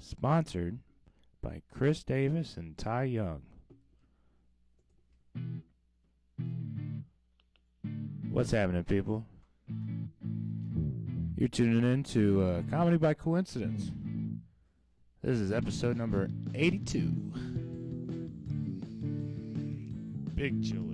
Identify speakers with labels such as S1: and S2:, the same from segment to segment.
S1: Sponsored by Chris Davis and Ty Young. What's happening, people? You're tuning in to Comedy by Coincidence. This is episode number 82. Big chili.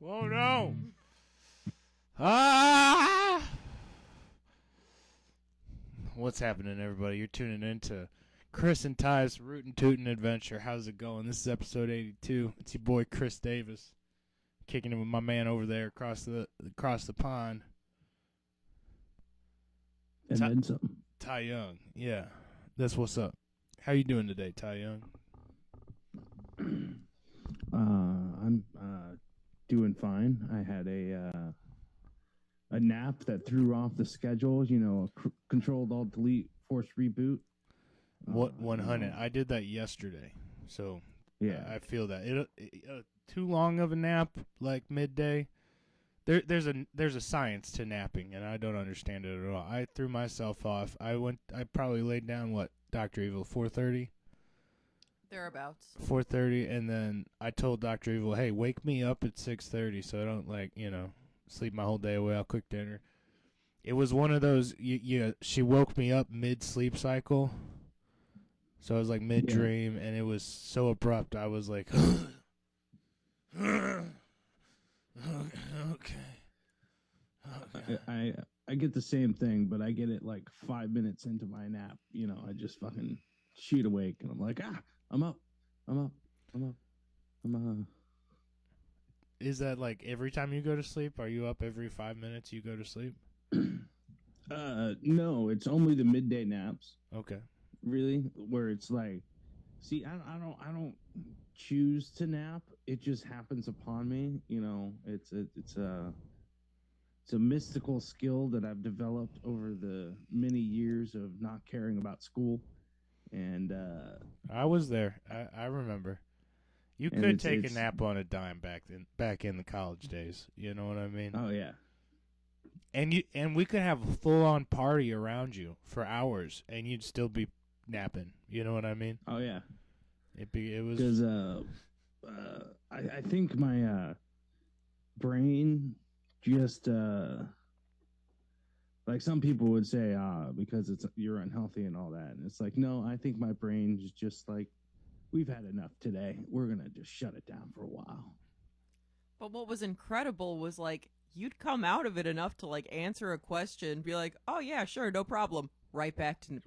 S1: Oh no! Ah! What's happening, everybody? You're tuning in to Chris and Ty's Rootin' Tootin' Adventure. How's it going? This is episode 82. It's your boy Chris Davis, kicking it with my man over there across the pond.
S2: And then some.
S1: Ty Young. Yeah, that's what's up. How you doing today, Ty Young?
S2: I'm doing fine. I had a nap that threw off the schedule. You know, controlled alt delete force reboot.
S1: What 100? I did that yesterday, so
S2: Yeah,
S1: I feel that it too long of a nap, like midday. There's a science to napping, and I don't understand it at all. I threw myself off. I probably laid down Dr. Evil 4:30.
S3: Thereabouts.
S1: 4:30, and then I told Dr. Evil, "Hey, wake me up at 6:30, so I don't sleep my whole day away. I'll cook dinner." It was one of those. She woke me up mid sleep cycle, so I was like mid dream, and it was so abrupt. I was like, okay.
S2: I get the same thing, but I get it like 5 minutes into my nap. You know, I just fucking shoot awake, and I'm like, I'm up.
S1: Is that like every time you go to sleep? Are you up every 5 minutes you go to sleep?
S2: No, it's only the midday naps.
S1: Okay.
S2: Really, where it's like, see, I don't choose to nap. It just happens upon me. You know, it's a mystical skill that I've developed over the many years of not caring about school. And
S1: I was there. I remember. You could take a nap on a dime back in the college days. You know what I mean?
S2: Oh yeah.
S1: And we could have a full on party around you for hours, and you'd still be napping. You know what I mean?
S2: Oh yeah.
S1: It was
S2: because I think my brain just like some people would say because you're unhealthy and all that, and it's like, no, I think my brain is just like, we've had enough today. We're gonna just shut it down for a while.
S3: But what was incredible was like you'd come out of it enough to like answer a question, be like, "Oh yeah, sure, no problem." Right back to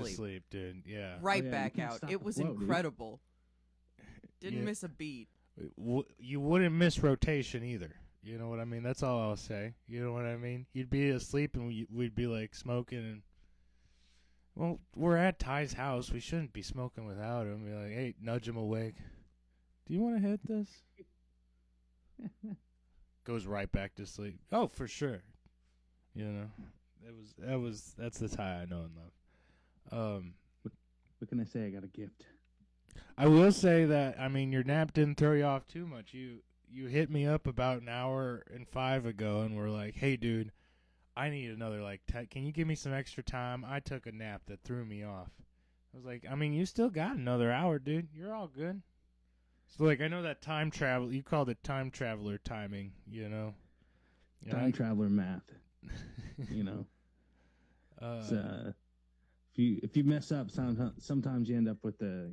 S1: sleep, dude. Yeah.
S3: Right back out. It was incredible. Didn't miss a beat.
S1: You wouldn't miss rotation either. You know what I mean? That's all I'll say. You know what I mean? You'd be asleep and we'd be like smoking and, well, we're at Ty's house. We shouldn't be smoking without him. Be like, hey, nudge him awake. Do you want to hit this? Goes right back to sleep. Oh, for sure. You know, that's the Ty I know and love.
S2: What can I say? I got a gift.
S1: I will say that I mean your nap didn't throw you off too much. You hit me up about an hour and 5 ago and were like, "Hey, dude, I need another can you give me some extra time? I took a nap that threw me off." I was like, "I mean, you still got another hour, dude. You're all good." So like I know that time travel, you called it time traveler timing, you know. You know,
S2: Time traveler math. You know, it's, if you mess up, sometimes you end up with the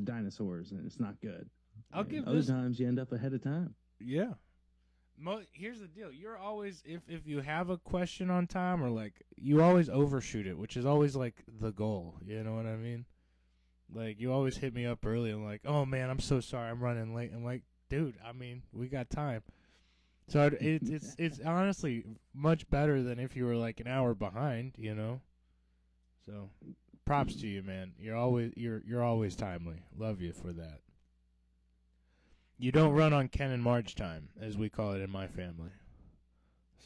S2: dinosaurs, and it's not good.
S1: I'll
S2: And
S1: give
S2: other
S1: this
S2: times you end up ahead of time.
S1: yeah. Here's the deal. You're always if you have a question on time or like you always overshoot it, which is always like the goal. You know what I mean? Like you always hit me up early and like, "Oh man, I'm so sorry, I'm running late." I'm like, "Dude, I mean, we got time." So it's honestly much better than if you were like an hour behind. You know. So, props to you, man. You're always timely. Love you for that. You don't run on Ken and Marge time, as we call it in my family.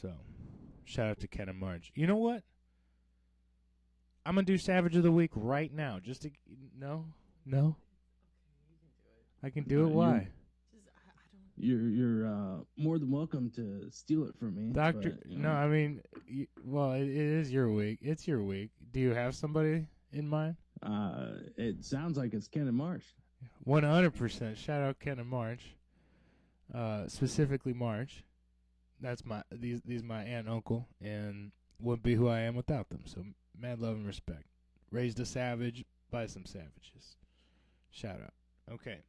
S1: So, shout out to Ken and Marge. You know what? I'm gonna do Savage of the Week right now. Just to no. I can do it. Why?
S2: You're more than welcome to steal it from me,
S1: Doctor,
S2: but,
S1: no, I mean, well, it is your week. It's your week. Do you have somebody in mind?
S2: It sounds like it's Ken and Marsh.
S1: 100%. Shout out Ken and March. Specifically March. That's these my aunt and uncle, and wouldn't be who I am without them. So mad love and respect. Raised a savage by some savages. Shout out. Okay.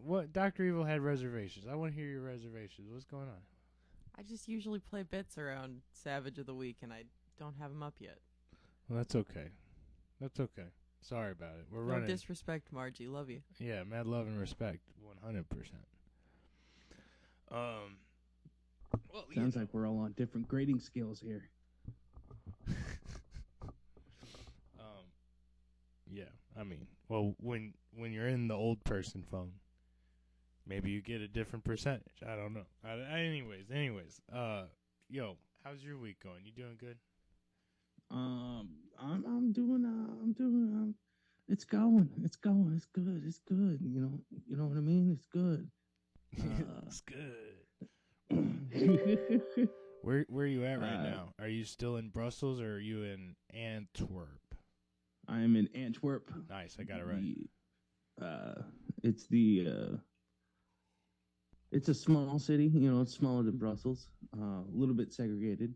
S1: What Dr. Evil had reservations. I want to hear your reservations. What's going on?
S3: I just usually play bits around Savage of the Week, and I don't have them up yet.
S1: Well, that's okay. That's okay. Sorry about it. We're
S3: No
S1: running.
S3: disrespect, Margie. Love you.
S1: Yeah, mad love and respect. 100%. Well,
S2: Sounds like we're all on different grading scales here.
S1: Yeah. I mean, well, when you're in the old person phone, maybe you get a different percentage. I don't know. Anyways, yo, how's your week going? You doing good?
S2: I'm doing it's going. It's good. You know what I mean? It's good.
S1: It's good. Where are you at right now? Are you still in Brussels or are you in Antwerp?
S2: I am in Antwerp.
S1: Nice, I got it right.
S2: It's a small city. You know, it's smaller than Brussels. A little bit segregated.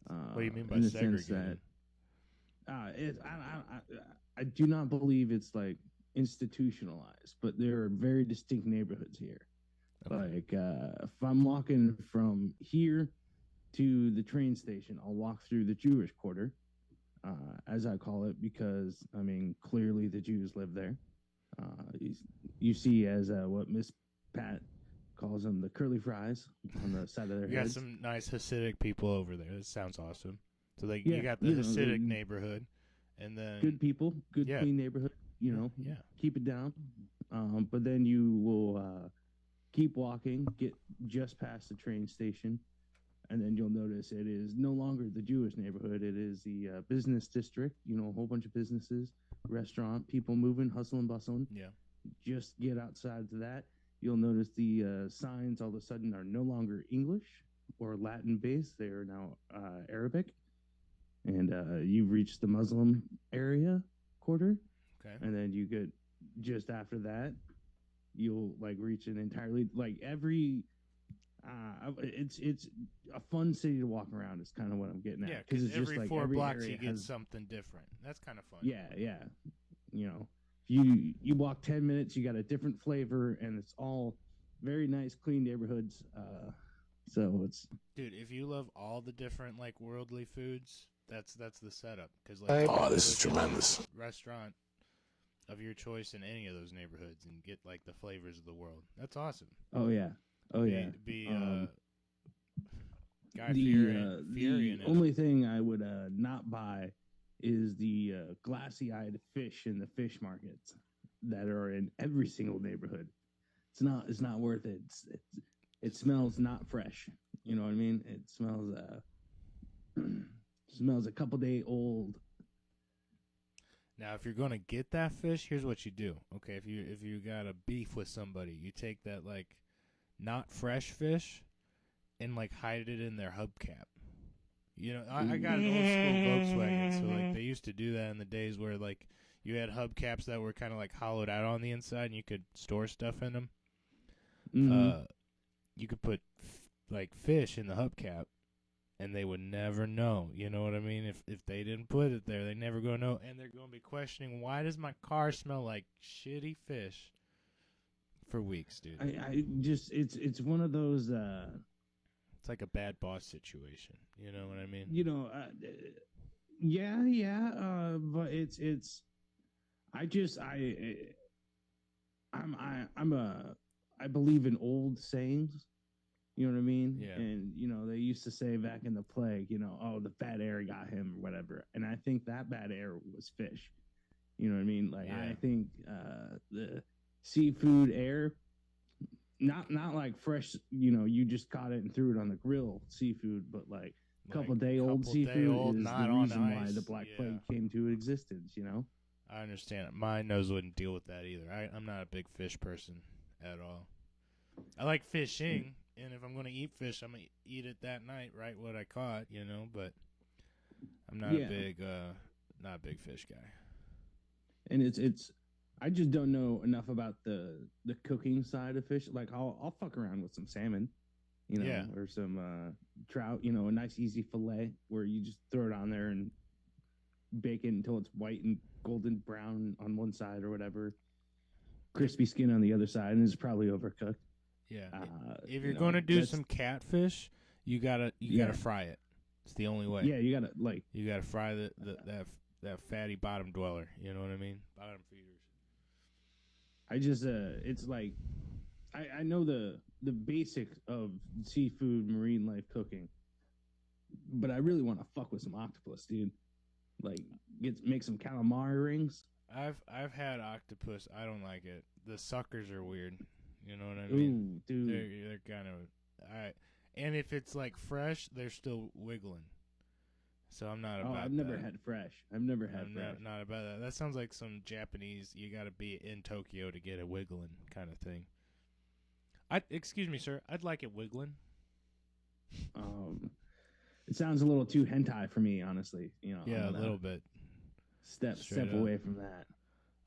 S1: What do you mean by
S2: in the
S1: segregated?
S2: sense that I do not believe it's like institutionalized, but there are very distinct neighborhoods here.
S1: Okay.
S2: Like if I'm walking from here to the train station, I'll walk through the Jewish quarter, as I call it, because I mean clearly the Jews live there. You see as what Miss Pat calls them, the curly fries on the side of their
S1: You
S2: heads.
S1: got some nice Hasidic people over there. That sounds awesome. So
S2: Yeah,
S1: you got the Hasidic neighborhood, and then
S2: good people, good
S1: Yeah.
S2: clean neighborhood. You know,
S1: Yeah.
S2: keep it down. But then you will keep walking, get just past the train station, and then you'll notice it is no longer the Jewish neighborhood. It is the business district. You know, a whole bunch of businesses, restaurant, people moving, hustling, bustling.
S1: Yeah.
S2: Just get outside to that. You'll notice the signs all of a sudden are no longer English or Latin based. They are now Arabic. And you've reached the Muslim area quarter.
S1: Okay.
S2: And then you get just after that, you'll like reach an entirely like every. It's a fun city to walk around. Is kind of what I'm getting at.
S1: Yeah, because
S2: it's
S1: every
S2: just like
S1: 4
S2: every
S1: blocks
S2: area
S1: you get
S2: has-
S1: something different. That's kind of fun.
S2: Yeah. You know, you walk 10 minutes, you got a different flavor, and it's all very nice, clean neighborhoods. So it's
S1: Dude, if you love all the different like worldly foods, that's the setup. Because like,
S4: Oh, this is tremendous.
S1: Restaurant of your choice in any of those neighborhoods and get like the flavors of the world. That's awesome.
S2: oh yeah.
S1: Be Guy
S2: The
S1: Fieri in it.
S2: only thing I would not buy is the glassy-eyed fish in the fish markets that are in every single neighborhood. It's not worth it. It smells not fresh. You know what I mean? It smells smells a couple day old.
S1: Now, if you're gonna get that fish, here's what you do. Okay, if you got a beef with somebody, you take that like not fresh fish and like hide it in their hubcap. You know, I got an old school Volkswagen, so like they used to do that in the days where like you had hubcaps that were kind of like hollowed out on the inside, and you could store stuff in them. You could put like fish in the hubcap, and they would never know. You know what I mean? If they didn't put it there, they never gonna know, and they're gonna be questioning, why does my car smell like shitty fish for weeks, dude?
S2: I just it's one of those
S1: It's like a bad boss situation. You know what I mean?
S2: you know but it's I believe in old sayings. You know what I mean?
S1: Yeah.
S2: And they used to say back in the plague, oh, the bad air got him or whatever. And I think that bad air was fish. You know what I mean? Like
S1: Yeah.
S2: I think the seafood air, not like fresh, you just caught it and threw it on the grill seafood, but like couple day old seafood is
S1: not
S2: the
S1: on
S2: reason why
S1: ice.
S2: the Black
S1: Yeah.
S2: Plague came to existence.
S1: I understand. My nose wouldn't deal with that either. I'm not a big fish person at all. I like fishing, and if I'm going to eat fish, I'm going to eat it that night, right? What I caught, but I'm not
S2: Yeah.
S1: not a big fish guy.
S2: And it's I just don't know enough about the cooking side of fish. Like I'll fuck around with some salmon,
S1: Yeah.
S2: or some trout, a nice easy fillet where you just throw it on there and bake it until it's white and golden brown on one side or whatever, crispy skin on the other side, and it's probably overcooked.
S1: Yeah. If
S2: you
S1: you're
S2: know,
S1: going to do
S2: that's-
S1: some catfish, you gotta fry it. It's the only way.
S2: Yeah, you gotta like.
S1: You gotta fry that fatty bottom dweller. You know what I mean? Bottom feeders.
S2: I just it's like I know the basics of seafood, marine life cooking, but I really want to fuck with some octopus, dude. Like make some calamari rings.
S1: I've had octopus. I don't like it. The suckers are weird. You know what I mean?
S2: Ooh, dude.
S1: They're kind of and if it's like fresh, they're still wiggling. So I'm not about.
S2: I've never
S1: that.
S2: had fresh. I've never had
S1: I'm
S2: fresh.
S1: not about that. That sounds like some Japanese. You got to be in Tokyo to get a wiggling kind of thing. Excuse me, sir. I'd like it wiggling.
S2: It sounds a little too hentai for me, honestly.
S1: Yeah, a little bit.
S2: Step
S1: Straight up.
S2: away from that.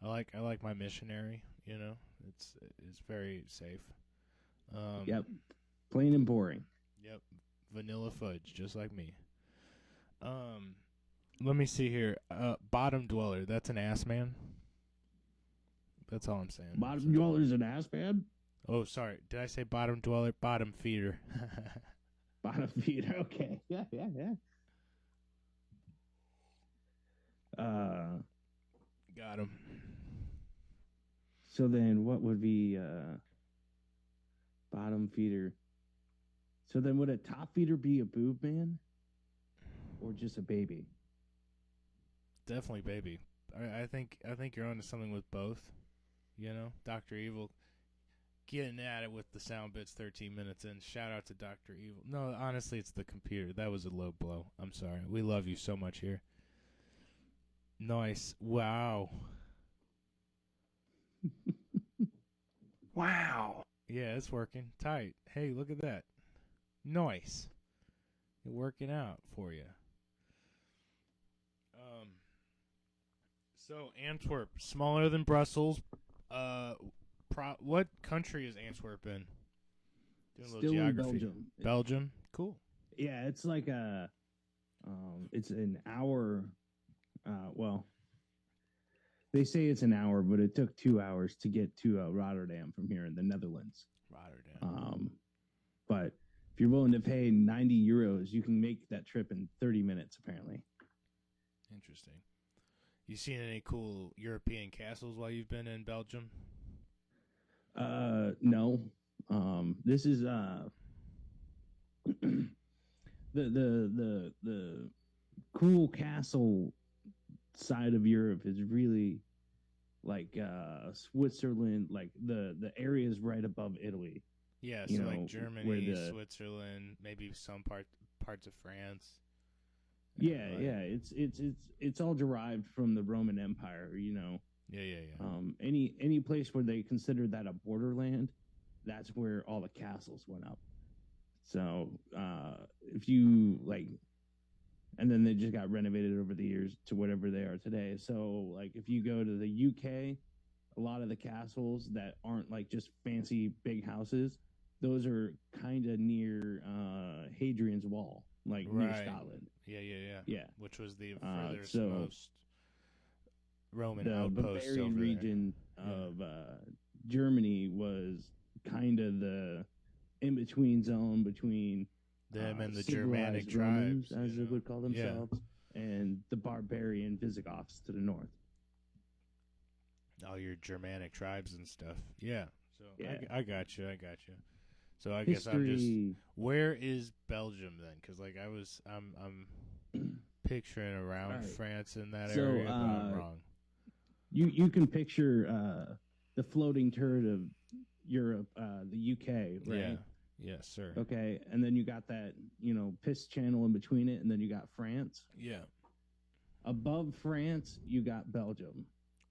S1: I like my missionary. It's very safe.
S2: Yep, plain and boring.
S1: Yep, vanilla fudge, just like me. Let me see here. Bottom dweller. That's an ass man. That's all I'm saying.
S2: Bottom dweller's an ass man.
S1: Oh, sorry. Did I say bottom dweller? Bottom feeder.
S2: Bottom feeder. Okay. Yeah.
S1: Got him.
S2: So then, what would be bottom feeder? So then, would a top feeder be a boob man, or just a baby?
S1: Definitely, baby. I think you're onto something with both. Dr. Evil getting at it with the sound bits 13 minutes in. Shout out to Dr. Evil. No, honestly, it's the computer. That was a low blow. I'm sorry. We love you so much here. Nice. Wow. Wow. Yeah, it's working. Tight. Hey, look at that. Nice. It's working out for you. So Antwerp, smaller than Brussels. What country is Antwerp in? Doing a little
S2: Still in
S1: geography.
S2: Belgium.
S1: Belgium. Cool.
S2: Yeah, it's like it's an hour. Well, they say it's an hour, but it took 2 hours to get to Rotterdam from here in the Netherlands.
S1: Rotterdam.
S2: But if you're willing to pay 90 euros, you can make that trip in 30 minutes, apparently.
S1: Interesting. You seen any cool European castles while you've been in Belgium?
S2: No. This is the cool castle side of Europe is really like Switzerland, like the areas right above Italy.
S1: Yeah,
S2: You
S1: so
S2: know,
S1: like
S2: where
S1: Germany,
S2: the-
S1: Switzerland, maybe some parts of France.
S2: Yeah,
S1: Like,
S2: yeah. It's all derived from the Roman Empire. You know,
S1: yeah.
S2: any place where they considered that a borderland, that's where all the castles went up. So if you like, and then they just got renovated over the years to whatever they are today. So like, if you go to the UK, a lot of the castles that aren't like just fancy big houses, those are kind of near Hadrian's Wall, like near
S1: Right.
S2: Scotland.
S1: Yeah.
S2: Yeah.
S1: Which was the furthest
S2: So
S1: most Roman
S2: the
S1: outpost
S2: Bavarian
S1: over
S2: region
S1: Yeah.
S2: of Germany was kind of the in between zone between
S1: there. Them and the
S2: civilized
S1: Germanic
S2: Romans,
S1: tribes,
S2: as
S1: you
S2: they
S1: know?
S2: would call
S1: Yeah.
S2: themselves, and the barbarian Visigoths to the north.
S1: All your Germanic tribes and stuff. Yeah. So
S2: Yeah.
S1: I got you. So I guess I'm just.
S2: History.
S1: Where is Belgium then? Because like I'm picturing around
S2: Right.
S1: France in that
S2: So,
S1: area, but I'm wrong.
S2: You can picture the floating turret of Europe, the UK, right?
S1: Yeah. Yes, sir.
S2: Okay, and then you got that Piss Channel in between it, and then you got France.
S1: Yeah.
S2: Above France, you got Belgium,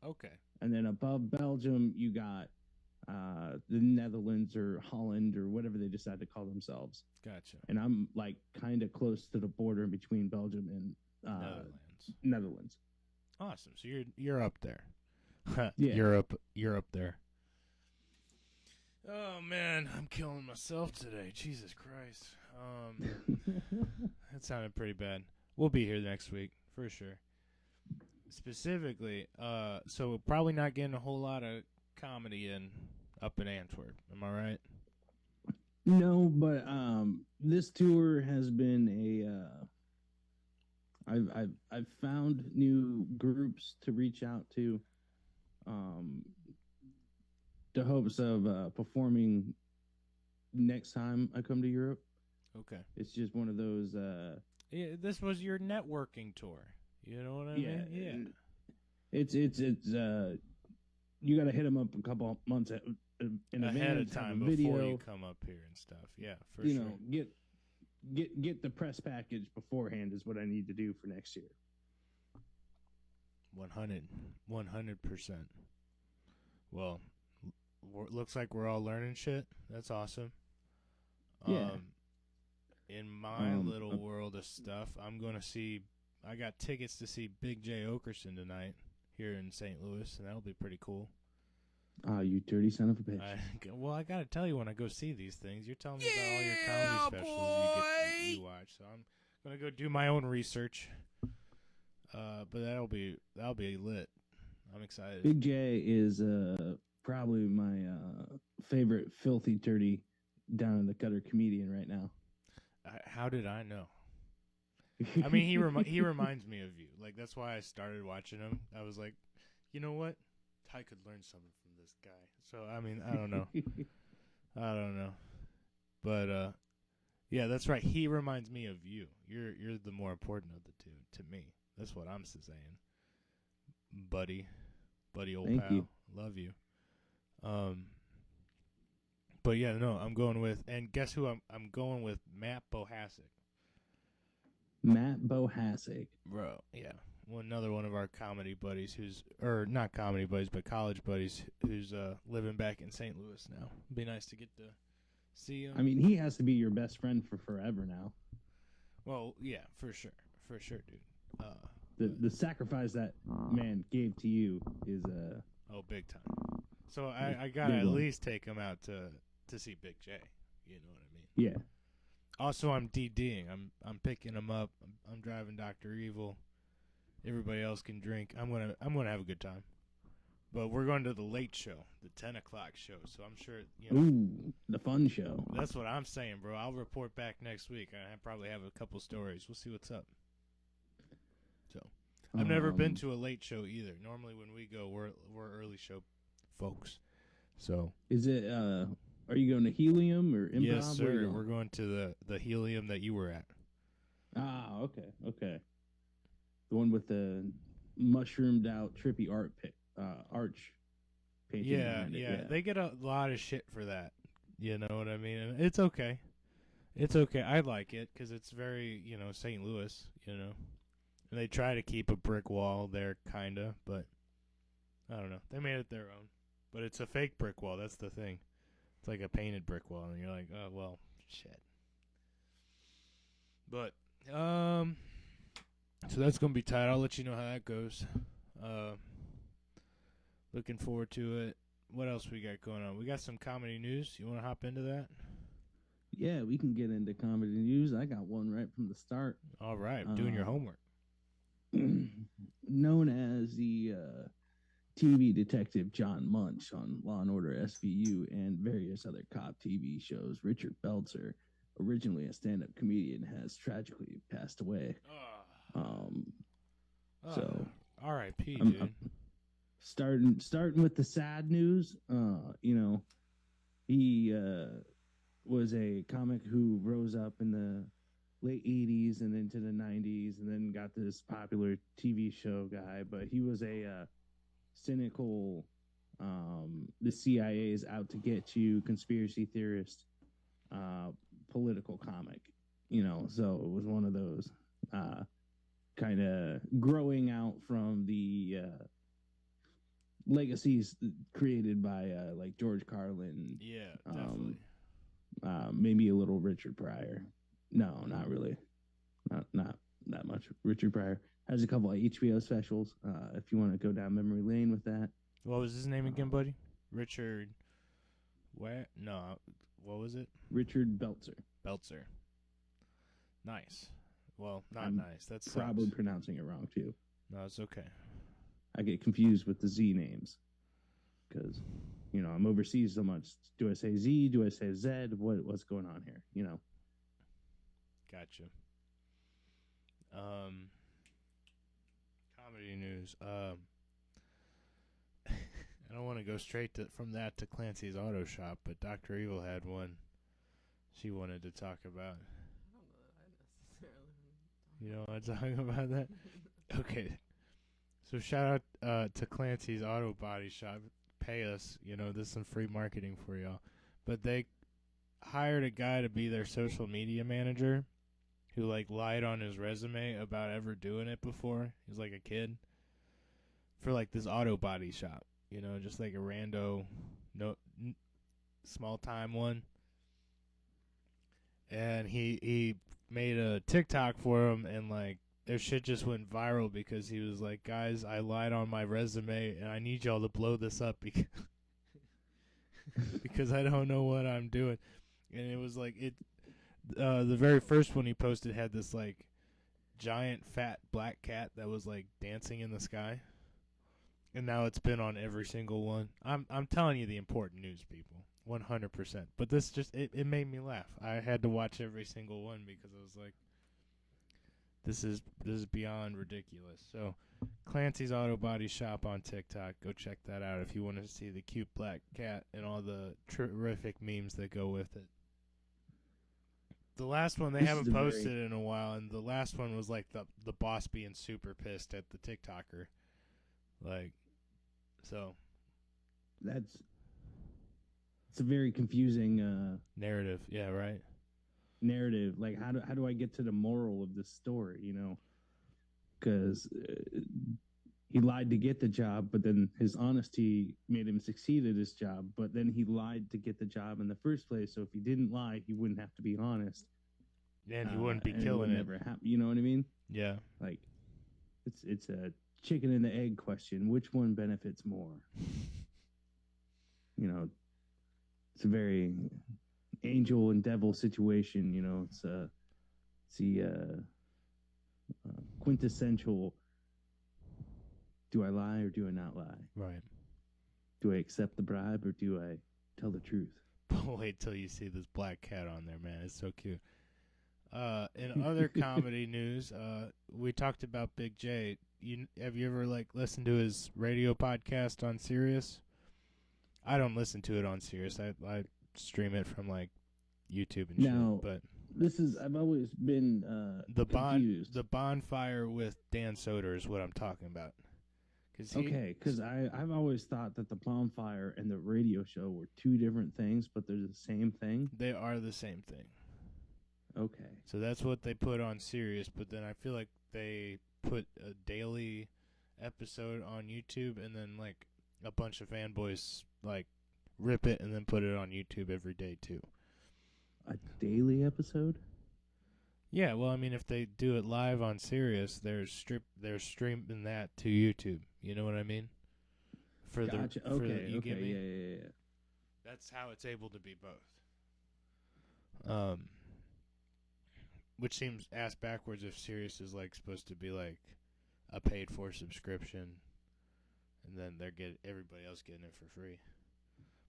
S1: Okay.
S2: and then above Belgium, you got the Netherlands or Holland or whatever they decide to call themselves.
S1: Gotcha.
S2: And I'm like kind of close to the border between Belgium and Netherlands.
S1: Awesome. So you're up there.
S2: Yeah.
S1: You're up there. Oh man, I'm killing myself today. Jesus Christ. That sounded pretty bad. We'll be here next week for sure. Specifically, so we're probably not getting a whole lot of comedy up in Antwerp. Am I right?
S2: No, but this tour has been I've found new groups to reach out to, the hopes of performing next time I come to Europe.
S1: Okay.
S2: It's just one of those.
S1: Yeah, this was your networking tour. You know what I
S2: Yeah,
S1: mean?
S2: It's you got to hit them up a couple months in
S1: Ahead of
S2: advance, have
S1: time
S2: a
S1: before
S2: video,
S1: you come up here and stuff. Yeah, for
S2: you
S1: sure.
S2: know, get the press package beforehand is what I need to do for next year.
S1: 100%. Well, looks like we're all learning shit. That's awesome.
S2: Yeah.
S1: In my little world of stuff, I got tickets to see Big J Okerson tonight here in St. Louis, and that'll be pretty cool.
S2: Ah, you dirty son of a bitch.
S1: I got to tell you, when I go see these things, you're telling me about all your comedy specials you watch. So I'm going to go do my own research. But that'll be lit. I'm excited.
S2: Big J is probably my favorite filthy dirty down in the gutter comedian right now.
S1: How did I know? I mean, he reminds me of you. Like, that's why I started watching him. I was like, you know what? I could learn something from this guy. So, I mean, I don't know. But yeah, that's right. He reminds me of you. You're the more important of the two to me. That's what I'm saying. Buddy old
S2: Thank
S1: pal.
S2: you.
S1: Love you. But yeah, no, I'm going with, and guess who I'm going with? Matt Bohasic.
S2: Matt Bohasic.
S1: Bro, yeah. Another one of our comedy buddies or not comedy buddies, but college buddies who's living back in St. Louis now. It'd be nice to get to see him.
S2: I mean, he has to be your best friend for forever now.
S1: Well, yeah, for sure, dude.
S2: The sacrifice that man gave to you is
S1: oh, big time. So I gotta
S2: big
S1: at
S2: one.
S1: least take him out to see Big J. You know what I mean?
S2: yeah.
S1: Also, I'm DDing. I'm picking him up. I'm driving Dr. Evil. Everybody else can drink. I'm gonna have a good time. But we're going to the late show, the 10 o'clock show. So I'm sure
S2: Ooh, the fun show.
S1: That's what I'm saying, bro. I'll report back next week. I probably have a couple stories. We'll see what's up. So I've never been to a late show either. Normally when we go, we're early show folks. So
S2: Is it? Are you going to Helium or Improv?
S1: yes,
S2: Where are you
S1: sir.
S2: going?
S1: We're going to the Helium that you were at.
S2: Ah, okay. The one with the mushroomed out trippy arch painting.
S1: Yeah,
S2: behind it,
S1: yeah. They get a lot of shit for that. You know what I mean? And it's okay. I like it because it's very, St. Louis, And they try to keep a brick wall there, kinda, but I don't know. They made it their own, but it's a fake brick wall. That's the thing. It's like a painted brick wall, and you're like, oh well, shit. But so that's gonna be tight. I'll let you know how that goes. Looking forward to it. What else we got going on? We got some comedy news. You want to hop into that?
S2: Yeah, we can get into comedy news. I got one right from the start.
S1: All right, doing your homework.
S2: Known as the TV detective John Munch on Law and Order SVU and various other cop TV shows, Richard Belzer, originally a stand-up comedian, has tragically passed away. So
S1: R.I.P.
S2: I'm
S1: dude.
S2: starting with the sad news. He was a comic who rose up in the late 80s and into the 90s and then got this popular TV show guy, but he was a cynical, the CIA is out to get you, conspiracy theorist, political comic, so it was one of those kind of growing out from the legacies created by like George Carlin.
S1: Yeah, definitely.
S2: Maybe a little Richard Pryor. No, not really. Not that much. Richard Pryor has a couple of HBO specials. If you want to go down memory lane with that.
S1: What was his name again, buddy? Richard. Where? No. What was it?
S2: Richard Belzer.
S1: Belzer. Nice. Well, not
S2: I'm
S1: nice. That's
S2: probably pronouncing it wrong too.
S1: No, it's okay.
S2: I get confused with the Z names because, I'm overseas so much. Do I say Z? Do I say Z? What's going on here?
S1: Gotcha. Comedy news. I don't want to go straight from that to Clancy's Auto Shop, but Dr. Evil had one she wanted to talk about. You don't want to talk about that? Okay. So shout out to Clancy's Auto Body Shop. Pay us. This is some free marketing for y'all. But they hired a guy to be their social media manager who, lied on his resume about ever doing it before. He was, a kid. For, this auto body shop. Just like a rando, small-time one. And he made a TikTok for him, and, their shit just went viral because he was like, guys, I lied on my resume, and I need y'all to blow this up because because I don't know what I'm doing. And it was the very first one he posted had this, giant fat black cat that was, dancing in the sky. And now it's been on every single one. I'm telling you the important news, people. 100%. But this just, it made me laugh. I had to watch every single one because I was like, this is beyond ridiculous. So, Clancy's Auto Body Shop on TikTok. Go check that out if you want to see the cute black cat and all the terrific memes that go with it. The last one they haven't posted in a while, and the last one was the boss being super pissed at the TikToker. So.
S2: It's a very confusing
S1: narrative. Yeah, right.
S2: Narrative. How do I get to the moral of this story? Because he lied to get the job, but then his honesty made him succeed at his job. But then he lied to get the job in the first place. So if he didn't lie, he wouldn't have to be honest,
S1: and he wouldn't be killing it.
S2: Never happen. You know what I mean?
S1: Yeah.
S2: It's a chicken and the egg question. Which one benefits more? It's a very angel and devil situation. It's the quintessential. Do I lie or do I not lie?
S1: Right.
S2: Do I accept the bribe or do I tell the truth?
S1: Wait till you see this black cat on there, man. It's so cute. In other comedy news, we talked about Big J. Have you ever listened to his radio podcast on Sirius? I don't listen to it on Sirius. I stream it from YouTube and shit. But
S2: I've always been confused.
S1: The bonfire with Dan Soder is what I'm talking about.
S2: Because I've always thought that the bonfire and the radio show were two different things, but they're the same thing.
S1: They are the same thing.
S2: Okay.
S1: So that's what they put on Sirius, but then I feel like they put a daily episode on YouTube, and then like a bunch of fanboys like rip it and then put it on YouTube every day too.
S2: A daily episode?
S1: Yeah, well, I mean, if they do it live on Sirius, they're streaming that to YouTube. You know what I mean?
S2: Gotcha. Okay.
S1: You get me?
S2: Yeah.
S1: That's how it's able to be both. Which seems ass backwards if Sirius is like supposed to be like a paid for subscription, and then everybody else getting it for free.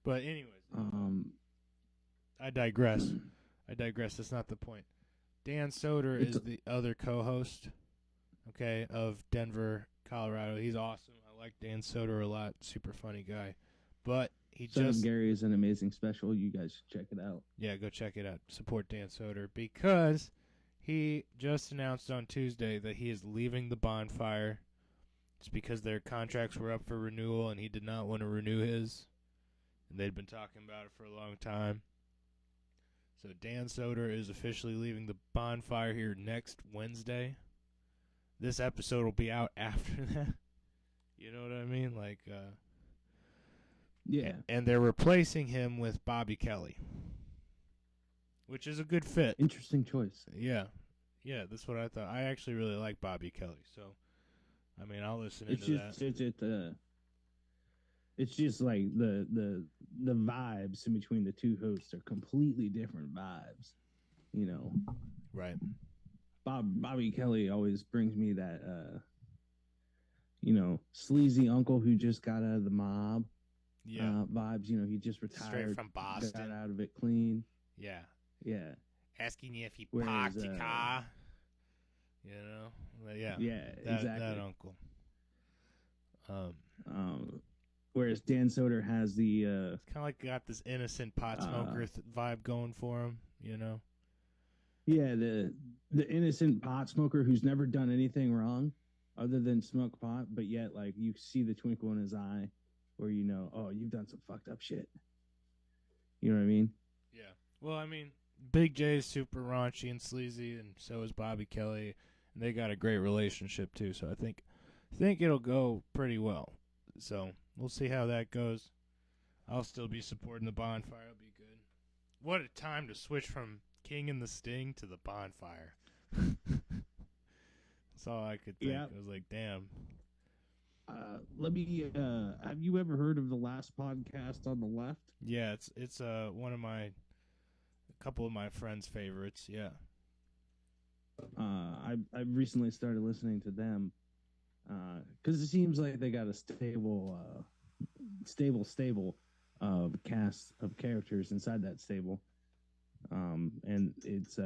S1: But anyways, I digress. That's not the point. Dan Soder is the other co-host, okay, of Denver, Colorado. He's awesome. I like Dan Soder a lot. Super funny guy. But
S2: Son of Gary is an amazing special. You guys should check it out.
S1: Yeah, go check it out. Support Dan Soder because he just announced on Tuesday that he is leaving the Bonfire. It's because their contracts were up for renewal and he did not want to renew his. And they'd been talking about it for a long time. So Dan Soder is officially leaving the Bonfire here next Wednesday. This episode will be out after that. You know what I mean? Like,
S2: yeah.
S1: And they're replacing him with Bobby Kelly, which is a good fit.
S2: Interesting choice.
S1: Yeah, that's what I thought. I actually really like Bobby Kelly, so I mean, I'll listen into that.
S2: It's just like the vibes in between the two hosts are completely different vibes, you know.
S1: Right.
S2: Bobby Kelly always brings me that, sleazy uncle who just got out of the mob.
S1: Yeah.
S2: Vibes. You know, he just retired,
S1: straight from Boston,
S2: got out of it clean.
S1: Yeah.
S2: Yeah.
S1: Asking you if he
S2: Whereas,
S1: parked your car. You know. Yeah.
S2: Yeah. Exactly.
S1: That uncle.
S2: Whereas Dan Soder has the
S1: kind of like got this innocent pot smoker vibe going for him, you know.
S2: Yeah, the innocent pot smoker who's never done anything wrong other than smoke pot, but yet like you see the twinkle in his eye where you know, oh, you've done some fucked up shit. You know what I mean?
S1: Yeah. Well, I mean, Big J's super raunchy and sleazy, and so is Bobby Kelly, and they got a great relationship too. So I think it'll go pretty well. So we'll see how that goes. I'll still be supporting the Bonfire. It'll be good. What a time to switch from King and the Sting to the Bonfire. That's all I could think.
S2: Yep.
S1: I was like, damn.
S2: Have you ever heard of the Last Podcast on the Left?
S1: Yeah, it's one of a couple of my friends' favorites. Yeah.
S2: I've recently started listening to them because it seems like they got a stable cast of characters inside that stable, and it's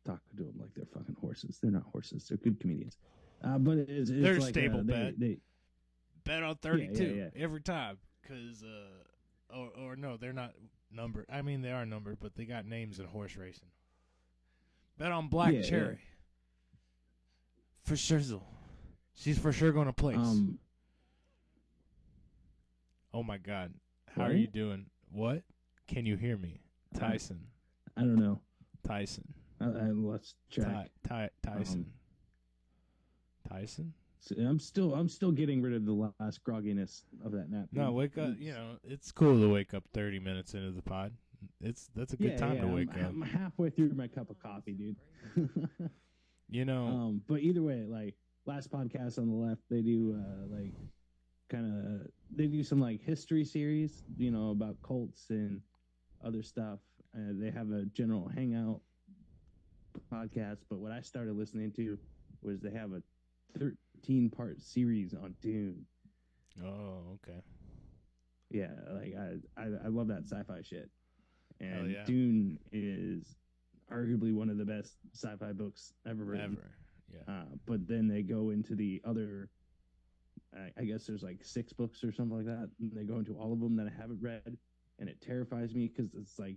S2: talking to them like they're fucking horses. They're not horses. They're good comedians. But it's
S1: they're
S2: like,
S1: stable bet. Bet on 32 every time. Because, or no, they're not numbered. I mean, they are numbered, but they got names in horse racing. Bet on Black Cherry. Yeah. For shizzle. She's for sure going to place. Oh, my God. How are you doing? What? Can you hear me? Tyson.
S2: I don't know.
S1: Tyson.
S2: Let's check.
S1: Tyson. Tyson?
S2: I'm still getting rid of the last grogginess of that nap.
S1: No, wake up. You know, it's cool to wake up 30 minutes into the pod. That's a good time to wake up.
S2: I'm halfway through my cup of coffee, dude.
S1: You know.
S2: But either way, like Last Podcast on the Left, they do they do some like history series, you know, about cults and other stuff. They have a general hangout podcast, but what I started listening to was they have a 13-part series on Dune.
S1: Oh, okay.
S2: Yeah, like I love that sci-fi shit. And
S1: yeah.
S2: Dune is arguably one of the best sci-fi books ever written.
S1: Yeah.
S2: But then they go into the other, I guess there's like 6 books or something like that. And they go into all of them that I haven't read. And it terrifies me because it's like,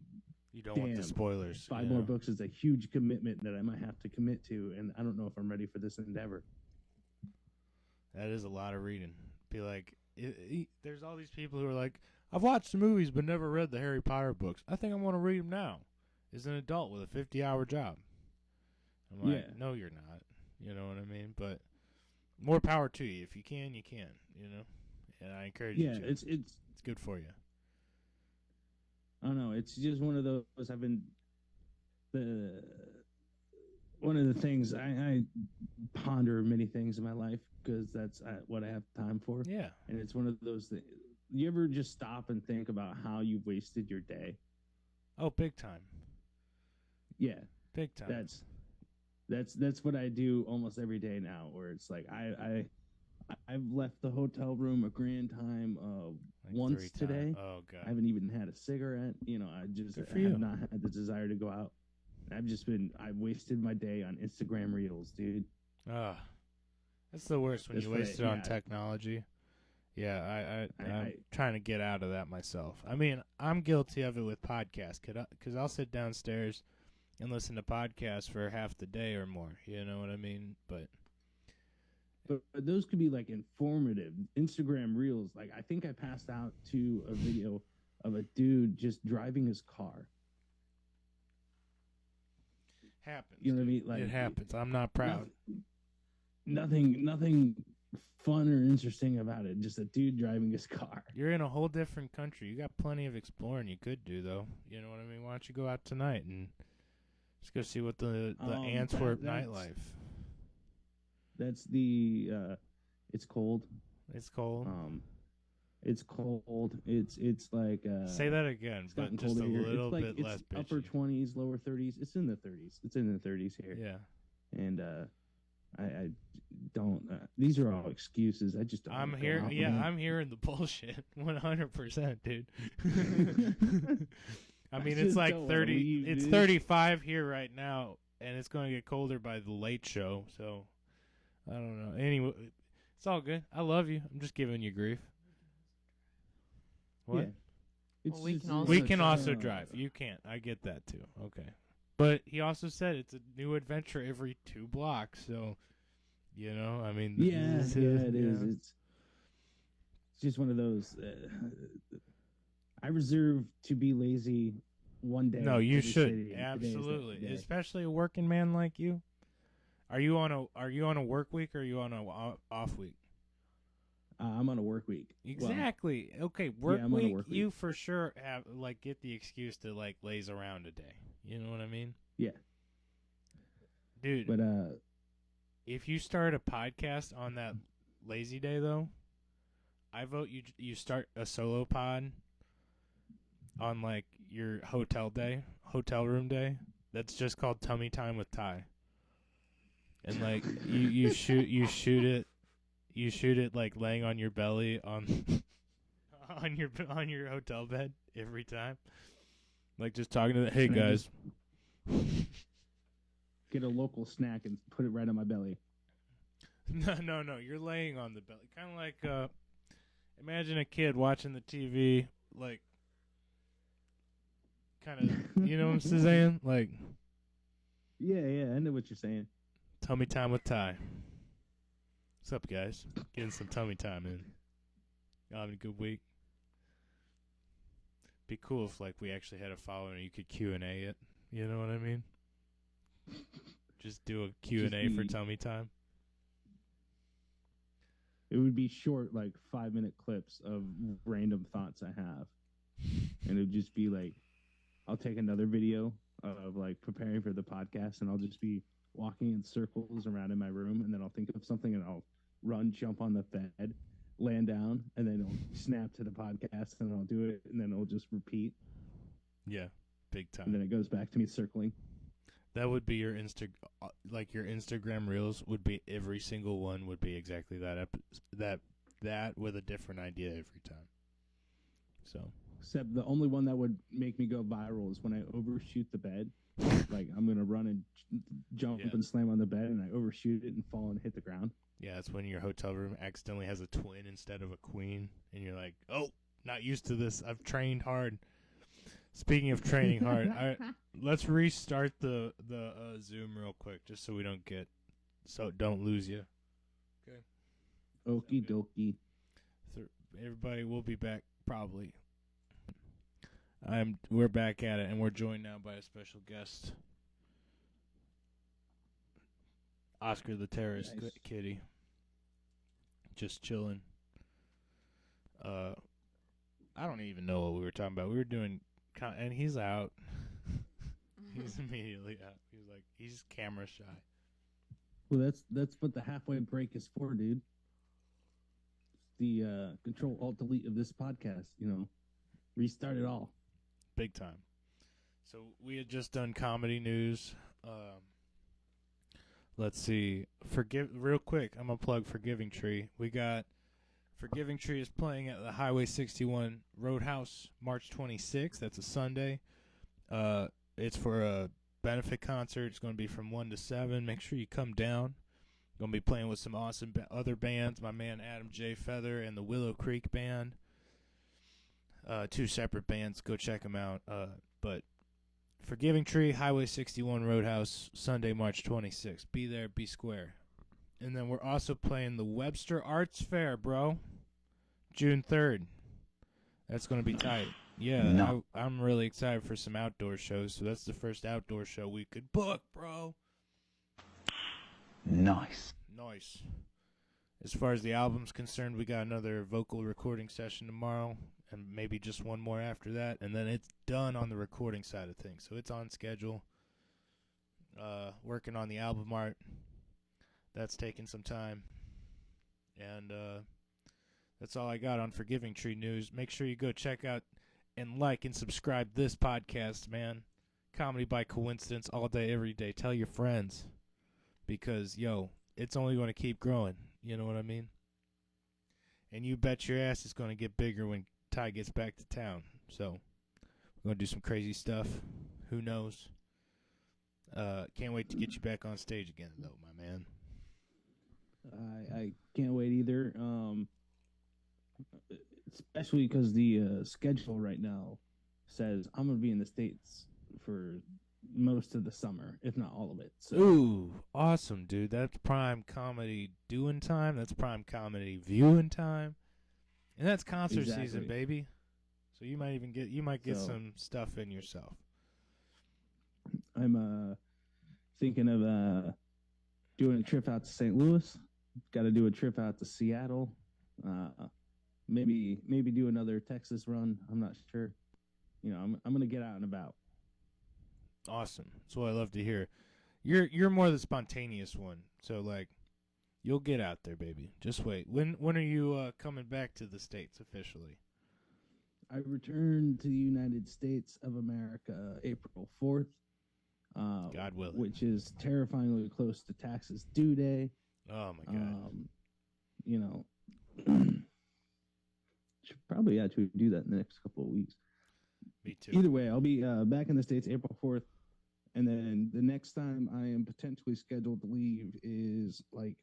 S1: you don't want the spoilers.
S2: 5 more books is a huge commitment that I might have to commit to. And I don't know if I'm ready for this endeavor.
S1: That is a lot of reading. Be like, there's all these people who are like, I've watched the movies but never read the Harry Potter books. I think I want to read them now. As an adult with a 50-hour job. I'm like, no, you're not. You know what I mean? But more power to you. If you can, you can. You know, and I encourage you
S2: Yeah,
S1: to.
S2: it's
S1: It's good for you.
S2: I don't know. It's just one of those. I've been the one of the things I ponder many things in my life because that's what I have time for,
S1: Yeah.
S2: and it's one of those things. You ever just stop and think about how you've wasted your day?
S1: Oh, big time.
S2: Yeah,
S1: Big time.
S2: that's what I do almost every day now. Where it's like I've left the hotel room a grand time
S1: Like
S2: once
S1: 3 times.
S2: today.
S1: Oh
S2: I
S1: god.
S2: haven't even had a cigarette. You know, I just
S1: Good for
S2: have
S1: you.
S2: not had the desire to go out. I've wasted my day on Instagram Reels, dude.
S1: Ah, that's the worst when
S2: That's
S1: you
S2: what I-
S1: waste it on
S2: yeah.
S1: technology. Yeah, I'm
S2: I-
S1: trying to get out of that myself. I mean, I'm guilty of it with podcasts because I'll sit downstairs and listen to podcasts for half the day or more. You know what I mean? But
S2: But those could be like informative Instagram Reels. Like I think I passed out to a video of a dude just driving his car.
S1: happens.
S2: You know what I
S1: dude.
S2: mean? Like
S1: it happens. I'm not proud.
S2: Nothing fun or interesting about it. Just a dude driving his car.
S1: You're in a whole different country. You got plenty of exploring you could do, though. You know what I mean? Why don't you go out tonight and just go see what the Antwerp
S2: that's-
S1: nightlife?
S2: That's the it's cold.
S1: It's cold.
S2: It's cold. It's like
S1: Say that again,
S2: it's
S1: but
S2: gotten
S1: just a
S2: colder here.
S1: little
S2: It's like
S1: bit
S2: it's
S1: less bitchy.
S2: upper 20s, lower 30s. It's in the 30s. It's in the 30s here.
S1: Yeah.
S2: And I don't. These are all excuses. I just don't.
S1: I'm
S2: wanna go
S1: here.
S2: out,
S1: Yeah,
S2: man.
S1: I'm hearing the bullshit. 100%, dude. I mean, it's
S2: just
S1: like
S2: don't wanna
S1: 30.
S2: leave,
S1: It's
S2: dude.
S1: 35 here right now, and it's going to get colder by the late show. So I don't know. Anyway, it's all good. I love you. I'm just giving you grief. What?
S2: Yeah. It's
S3: Well, we
S2: just-
S3: can also
S1: We can
S3: drive.
S1: also drive. You can't. I get that too. Okay. But he also said it's a new adventure every 2 blocks. So, you know, I mean,
S2: Yeah,
S1: this
S2: yeah, it
S1: you
S2: is.
S1: know.
S2: It's just one of those. I reserve to be lazy one day.
S1: No, you
S2: every
S1: should
S2: city, and today is that
S1: absolutely,
S2: day.
S1: especially a working man like you. Are you on a work week or are you on a off week?
S2: I'm on a work week. Well,
S1: Exactly. Okay, work
S2: I'm on a
S1: week.
S2: work
S1: You
S2: week.
S1: for sure have get the excuse to laze around a day. You know what I mean?
S2: Yeah.
S1: Dude.
S2: but
S1: If you start a podcast on that lazy day, though, I vote you start a solo pod on like your hotel room day. That's just called Tummy Time with Ty. And like you shoot it like laying on your belly on on your hotel bed every time, like just talking to the hey
S2: And I
S1: guys.
S2: get a local snack and put it right on my belly.
S1: No. You're laying on the belly, kind of like imagine a kid watching the TV, like kind of, you know what I'm saying? Like
S2: Yeah, I know what you're saying.
S1: tummy time with Ty. What's up, guys? Getting some tummy time in. Having a good week. Be cool if like we actually had a following and you could Q&A it. You know what I mean? Just do a Q&A
S2: Just
S1: for
S2: be-
S1: tummy time.
S2: It would be short, like 5-minute clips of random thoughts I have, and it would just be like, I'll take another video of like preparing for the podcast, and I'll just be walking in circles around in my room, and then I'll think of something, and I'll run, jump on the bed, land down, and then it'll snap to the podcast, and I'll do it, and then it'll just repeat,
S1: Yeah, big
S2: and
S1: time.
S2: then it goes back to me circling.
S1: That would be your your Instagram reels would be every single one would be exactly that with a different idea every time. So
S2: Except the only one that would make me go viral is when I overshoot the bed. Like I'm gonna run and jump
S1: Yeah.
S2: and slam on the bed, and I overshoot it and fall and hit the ground.
S1: yeah, it's when your hotel room accidentally has a twin instead of a queen, and you're like, oh, not used to this. I've trained hard. Speaking of training hard, let's restart the Zoom real quick, just so we don't lose you.
S2: Okie dokie.
S1: So everybody, we'll be back probably. We're back at it, and we're joined now by a special guest. Oscar the Terrorist
S2: Nice.
S1: kitty. Just chilling. I don't even know what we were talking about. We were doing, and he's out. He's immediately out. He's like, he's camera shy.
S2: Well, that's what the halfway break is for, dude. The Control Alt Delete of this podcast. Restart it all.
S1: Big time. So we had just done comedy news. Let's see. Real quick, I'm going to plug Forgiving Tree. We got Forgiving Tree is playing at the Highway 61 Roadhouse March 26th. That's a Sunday. It's for a benefit concert. It's going to be from 1 to 7. Make sure you come down. Going to be playing with some awesome other bands. My man Adam J. Feather and the Willow Creek Band. 2 separate bands. Go check them out. But Forgiving Tree, Highway 61 Roadhouse, Sunday, March 26th. Be there, be square. And then we're also playing the Webster Arts Fair, bro. June 3rd. That's going to be tight. Yeah,
S4: No.
S1: I'm really excited for some outdoor shows. So that's the first outdoor show we could book, bro.
S4: Nice.
S1: Nice. As far as the album's concerned, we got another vocal recording session tomorrow, and maybe just one more after that, and then it's done on the recording side of things. So it's on schedule. Working on the album art. That's taking some time. And that's all I got on Forgiving Tree news. Make sure you go check out and like and subscribe this podcast, man. Comedy by Coincidence, all day, every day. Tell your friends. Because, it's only going to keep growing. You know what I mean? And you bet your ass it's going to get bigger when Ty gets back to town. So, we're going to do some crazy stuff. Who knows? Can't wait to get you back on stage again, though, my man.
S2: I can't wait either. Especially because the schedule right now says I'm gonna be in the States for most of the summer, if not all of it. So
S1: Ooh, awesome, dude. That's prime comedy doing time. That's prime comedy viewing time. And that's concert season,
S2: Exactly.
S1: baby. So you might get
S2: So-
S1: some stuff in yourself.
S2: I'm thinking of doing a trip out to St. Louis. Got to do a trip out to Seattle. Maybe do another Texas run. I'm not sure. I'm gonna get out and about.
S1: Awesome. That's what I love to hear. You're more the spontaneous one. So like you'll get out there, baby. Just wait. When are you coming back to the States officially?
S2: I returned to the United States of America April 4th.
S1: God willing.
S2: Which is terrifyingly close to taxes due day.
S1: Oh my god.
S2: Should probably actually do that in the next couple of weeks.
S1: Me too.
S2: Either way, I'll be back in the States April 4th. And then the next time I am potentially scheduled to leave is like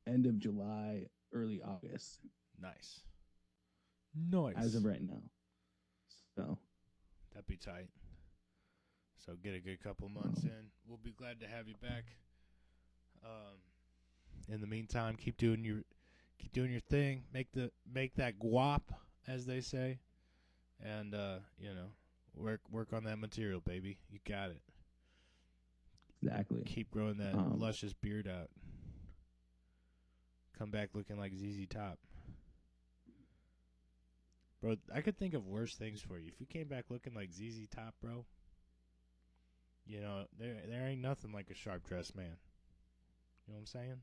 S2: end of July, early August,
S1: Nice. Nice.
S2: as of right now. So,
S1: That'd be tight. So get a good couple months in. We'll be glad to have you back. In the meantime, keep doing your thing. Make that guap, as they say, and work on that material, baby. You got it.
S2: exactly.
S1: Keep growing that luscious beard out. Come back looking like ZZ Top. Bro, I could think of worse things for you. If you came back looking like ZZ Top, bro, there ain't nothing like a sharp dressed man. You know what I'm saying?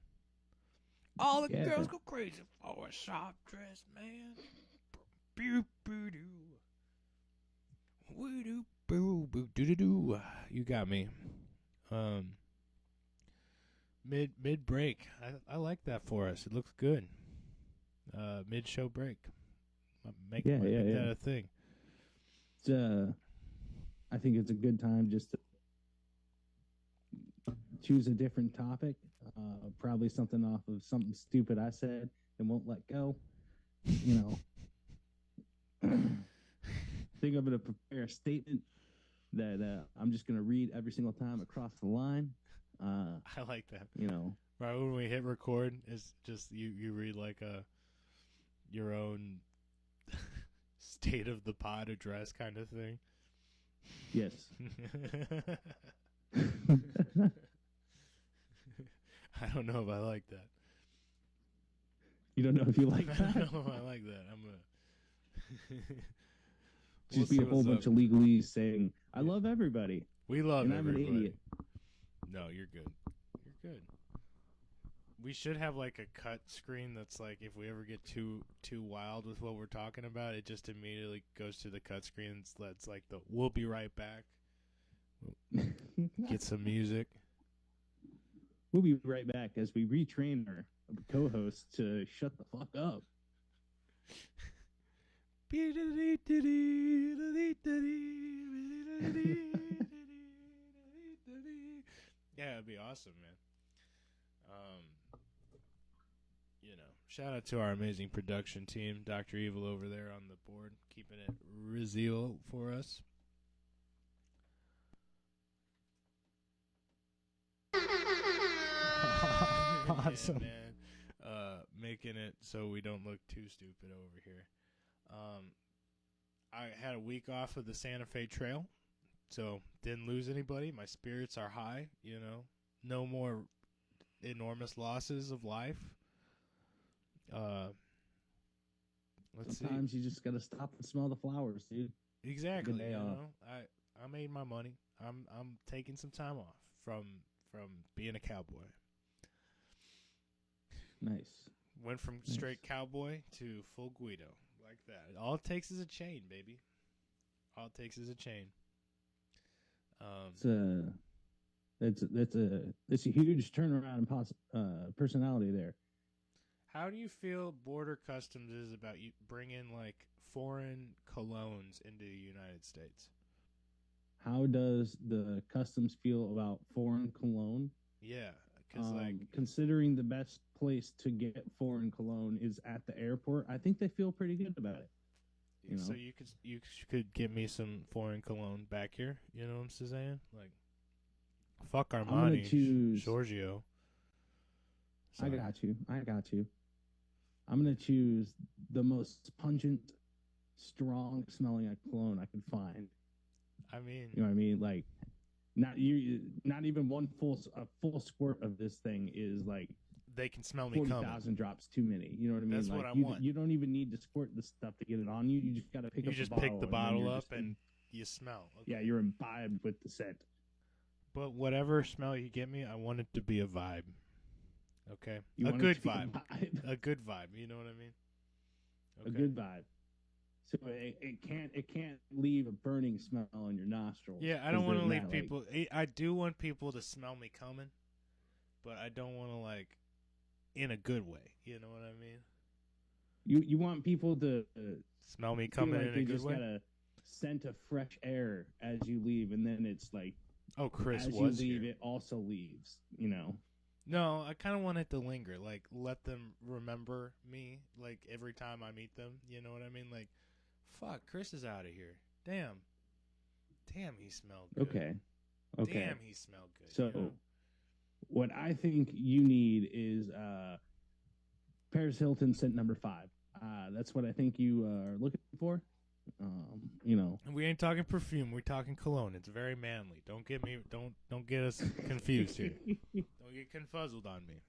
S1: All the
S2: Yeah.
S1: girls go crazy for a sharp dressed man. Boo boo doo. Woo doo boo boo doo doo doo. You got me. Mid break. I like that for us. It looks good. Mid show break. Make
S2: Yeah.
S1: that a thing.
S2: It's, I think it's a good time just to choose a different topic. Probably something off of something stupid I said and won't let go. Think I'm going to prepare a statement that I'm just going to read every single time across the line.
S1: I like that.
S2: Right
S1: when we hit record, it's just you read like your own state of the pod address kind of thing.
S2: Yes.
S1: I don't know if I like that.
S2: You don't know if you like
S1: I
S2: that?
S1: don't know if I like that. I'm gonna
S2: Just be a whole bunch of legalese saying, "I love everybody."
S1: We love
S2: and I'm
S1: everybody.
S2: an idiot.
S1: No, you're good. You're good. We should have like a cut screen that's like if we ever get too wild with what we're talking about, it just immediately goes to the cut screen. That's like the "we'll be right back." Get some music.
S2: We'll be right back as we retrain our co-host to shut the fuck up.
S1: Yeah, it'd be awesome, man. Shout out to our amazing production team, Dr. Evil over there on the board, keeping it real for us.
S2: Awesome.
S1: Yeah, man. Making it so we don't look too stupid over here. I had a week off of the Santa Fe Trail, so didn't lose anybody. My spirits are high, No more enormous losses of life.
S2: Sometimes you just gotta stop and smell the flowers, dude.
S1: Exactly.
S2: Good day off.
S1: I made my money. I'm taking some time off from being a cowboy.
S2: Nice.
S1: Went from straight cowboy to full Guido like that. All it takes is a chain, baby. All it takes is a chain.
S2: It's a huge turnaround in personality there.
S1: How do you feel Border Customs is about you bringing like foreign colognes into the United States?
S2: How does the customs feel about foreign cologne?
S1: Yeah, because
S2: considering the best place to get foreign cologne is at the airport, I think they feel pretty good about it.
S1: So you could get me some foreign cologne back here. You know what I'm saying? Like, fuck Armani, Giorgio.
S2: I got you. I'm gonna choose the most pungent, strong smelling cologne I could find.
S1: I mean,
S2: you know what I mean? Like, not even one full squirt of this thing is like
S1: they can smell me
S2: 40,000 drops too many. You know what I mean?
S1: That's
S2: like,
S1: what I want.
S2: You don't even need to squirt the stuff to get it on you. You just gotta pick
S1: the bottle up and you smell. Okay.
S2: Yeah, you're imbibed with the scent.
S1: But whatever smell you get me, I want it to be a vibe. Okay,
S2: a good vibe.
S1: A good vibe. You know what I mean?
S2: Okay. A good vibe. So it can't leave a burning smell in your nostrils.
S1: Yeah, I don't want to leave people. I do want people to smell me coming, but I don't want to like in a good way. You know what I mean?
S2: You want people to
S1: smell me coming in a good way. They
S2: just gotta scent of fresh air as you leave, and then it's like,
S1: oh, Chris
S2: as
S1: was
S2: you leave,
S1: here.
S2: It also leaves.
S1: No, I kind of want it to linger. Like, let them remember me. Like every time I meet them. You know what I mean? Like, fuck, Chris is out of here. Damn, he smelled good.
S2: Okay.
S1: Damn, he smelled good.
S2: So, what I think you need is Paris Hilton scent number 5. That's what I think you are looking for.
S1: And we ain't talking perfume. We're talking cologne. It's very manly. Don't get us confused here. Don't get confuzzled on me.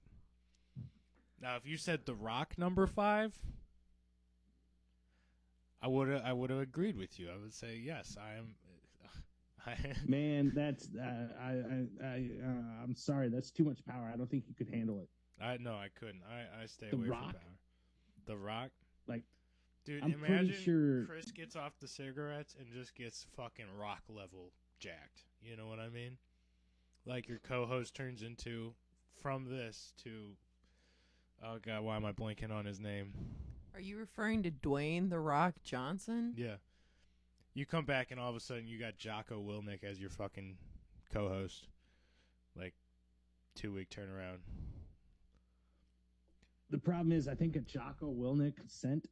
S1: Now, if you said The Rock number 5, I would have agreed with you. I would say yes. I am.
S2: Man, that's I'm sorry. That's too much power. I don't think you could handle it.
S1: I couldn't. I stay away from power. The Rock,
S2: like,
S1: dude.
S2: I'm
S1: imagine
S2: sure
S1: Chris gets off the cigarettes and just gets fucking Rock level jacked. You know what I mean? Like your co-host turns into from this to. Oh God, why am I blanking on his name?
S3: Are you referring to Dwayne The Rock Johnson?
S1: Yeah. You come back and all of a sudden you got Jocko Willink as your fucking co-host. Like 2-week turnaround.
S2: The problem is, I think a Jocko Willink scent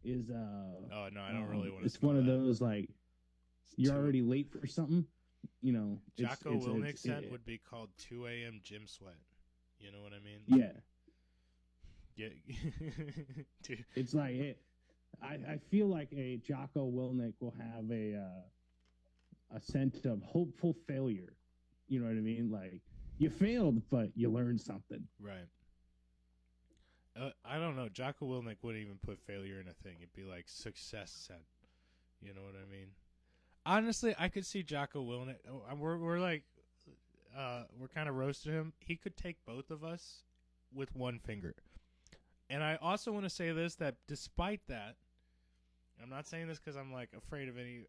S2: is
S1: oh no, I don't really want to.
S2: It's one of those like you're already late for something.
S1: Jocko Willink scent would be called 2 a.m. gym sweat. You know what I mean?
S2: Yeah.
S1: Yeah. Dude.
S2: It's like it. I feel like a Jocko Willink will have a scent of hopeful failure. You know what I mean? Like You failed, but you learned something.
S1: Right. I don't know. Jocko Willink wouldn't even put failure in a thing. It'd be like success sent. You know what I mean? Honestly, I could see Jocko Willink. We're like, we're kind of roasting him. He could take both of us with one finger. And I also want to say this, that despite that, I'm not saying this because I'm like afraid of any.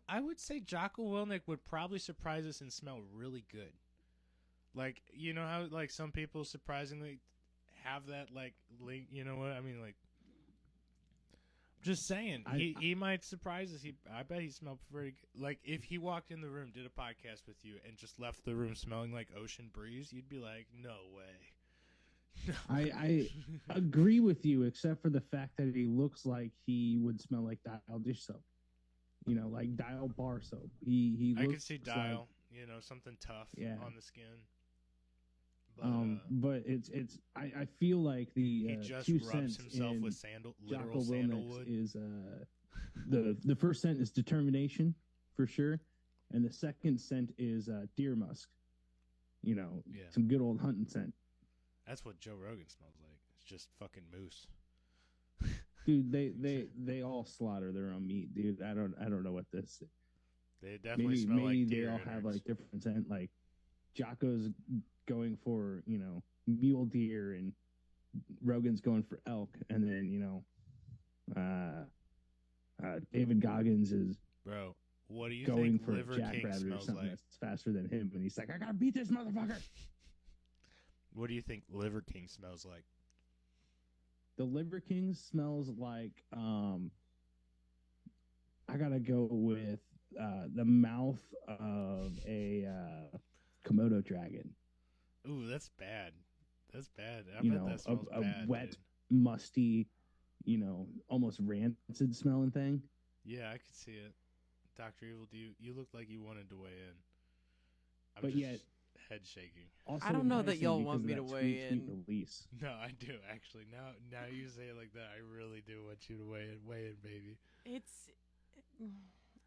S1: I would say Jocko Willink would probably surprise us and smell really good. Like, you know how like some people surprisingly have that like link. You know what I mean? Like, just saying, he might surprise us. I bet he smelled pretty good. Like, if he walked in the room, did a podcast with you, and just left the room smelling like ocean breeze, you'd be like, no way.
S2: I agree with you, except for the fact that he looks like he would smell like Dial dish soap. You know, like Dial bar soap. He
S1: I
S2: looks
S1: could see Dial, you know, something tough on the skin.
S2: But it's I feel like the
S1: he just
S2: two
S1: rubs
S2: scents
S1: himself
S2: in
S1: with literal
S2: Jocko Willink
S1: sandalwood.
S2: is the first scent is determination for sure, and the second scent is deer musk. You know, some good old hunting scent.
S1: That's what Joe Rogan smells like. It's just fucking moose.
S2: Dude, they all slaughter their own meat, dude. I don't know what this.
S1: They definitely smell like deer.
S2: They all have like different scent. Like Jocko's going for, you know, mule deer, and Rogan's going for elk, and then, you know, David Goggins is
S1: what do you
S2: going
S1: think
S2: for
S1: Liver King
S2: jackrabbit or
S1: smells
S2: something
S1: like?
S2: that's faster than him, and he's like, I gotta beat this motherfucker.
S1: What do you think Liver King smells like?
S2: The Liver King smells like I gotta go with the mouth of a Komodo dragon.
S1: Ooh, that's bad. That's bad. I
S2: You
S1: bet
S2: know,
S1: that smells
S2: a
S1: bad,
S2: wet,
S1: dude.
S2: musty, you know, almost rancid smelling thing.
S1: Yeah, I could see it. Dr. Evil, you look like you wanted to weigh in. I'm
S2: But
S1: just
S2: yet,
S1: head shaking.
S2: Also
S3: I don't know that
S2: enticing
S3: y'all
S2: because
S3: want
S2: of
S3: me
S2: that
S3: to weigh
S2: sweet
S3: in.
S2: release.
S1: No, I do actually. Now you say it like that, I really do want you to weigh in, baby.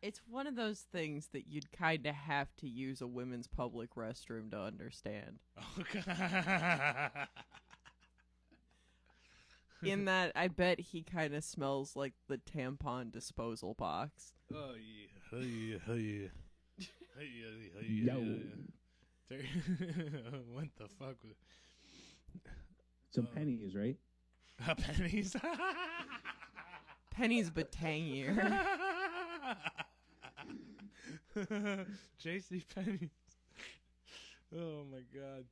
S3: It's one of those things that you'd kind of have to use a women's public restroom to understand.
S1: Oh God.
S3: In that, I bet he kind of smells like the tampon disposal box.
S1: Oh yeah, hey.
S2: Yo.
S1: What the fuck?
S2: Some pennies, right?
S1: Pennies.
S3: Pennies but tangier.
S1: JC Pennies. Oh my God.